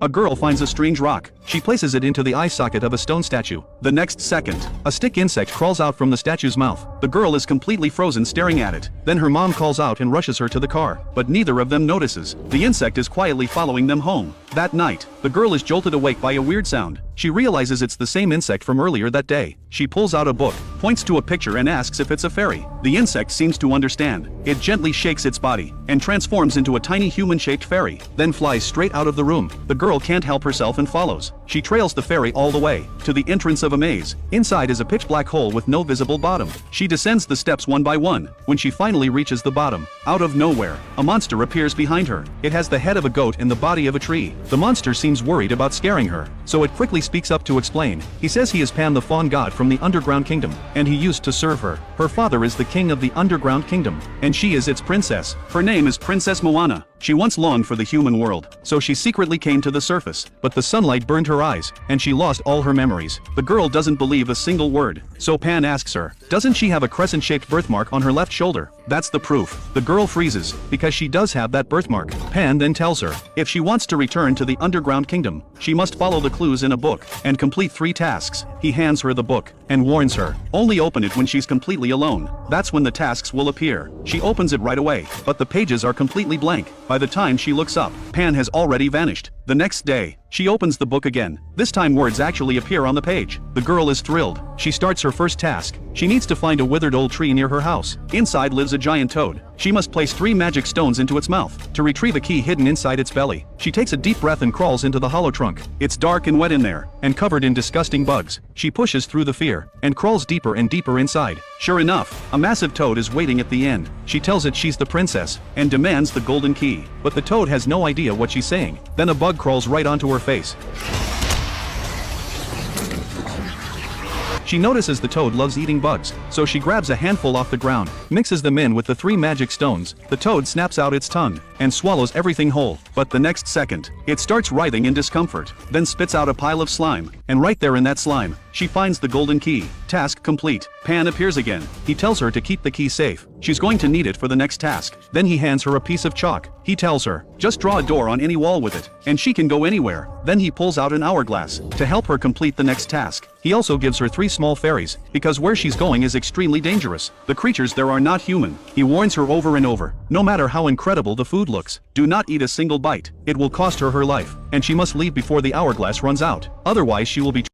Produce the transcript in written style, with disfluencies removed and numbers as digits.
A girl finds a strange rock. She places it into the eye socket of a stone statue. The next second, a stick insect crawls out from the statue's mouth. The girl is completely frozen staring at it. Then her mom calls out and rushes her to the car, but neither of them notices. The insect is quietly following them home. That night, the girl is jolted awake by a weird sound. She realizes it's the same insect from earlier that day. She pulls out a book, points to a picture and asks if it's a fairy. The insect seems to understand. It gently shakes its body and transforms into a tiny human-shaped fairy, then flies straight out of the room. The girl can't help herself and follows. She trails the fairy all the way to the entrance of a maze. Inside is a pitch black hole with no visible bottom. She descends the steps one by one. When she finally reaches the bottom, out of nowhere, a monster appears behind her. It has the head of a goat and the body of a tree. The monster seems worried about scaring her, so it quickly speaks up to explain. He says he is Pan the Fawn God from the Underground Kingdom, and he used to serve her. Her father is the king of the Underground Kingdom, and she is its princess. Her name is Princess Moana. She once longed for the human world, so she secretly came to the surface, but the sunlight burned her eyes, and she lost all her memories. The girl doesn't believe a single word, so Pan asks her, doesn't she have a crescent-shaped birthmark on her left shoulder? That's the proof. The girl freezes, because she does have that birthmark. Pan then tells her, if she wants to return to the Underground Kingdom, she must follow the clues in a book, and complete 3 tasks. He hands her the book, and warns her, only open it when she's completely alone. That's when the tasks will appear. She opens it right away, but the pages are completely blank. By the time she looks up, Pan has already vanished. The next day, she opens the book again. This time words actually appear on the page. The girl is thrilled. She starts her first task. She needs to find a withered old tree near her house. Inside lives a giant toad. She must place 3 magic stones into its mouth to retrieve a key hidden inside its belly. She takes a deep breath and crawls into the hollow trunk. It's dark and wet in there, and covered in disgusting bugs. She pushes through the fear, and crawls deeper and deeper inside. Sure enough, a massive toad is waiting at the end. She tells it she's the princess, and demands the golden key. But the toad has no idea what she's saying. Then a bug crawls right onto her face. She notices the toad loves eating bugs, so she grabs a handful off the ground, mixes them in with the 3 magic stones. The toad snaps out its tongue, and swallows everything whole. But the next second, it starts writhing in discomfort, then spits out a pile of slime, and right there in that slime, she finds the golden key. Task complete. Pan appears again. He tells her to keep the key safe. She's going to need it for the next task. Then he hands her a piece of chalk. He tells her, just draw a door on any wall with it, and she can go anywhere. Then he pulls out an hourglass to help her complete the next task. He also gives her 3 small fairies, because where she's going is extremely dangerous. The creatures there are not human. He warns her over and over, no matter how incredible the food looks, do not eat a single bite. It will cost her her life, and she must leave before the hourglass runs out. Otherwise she will be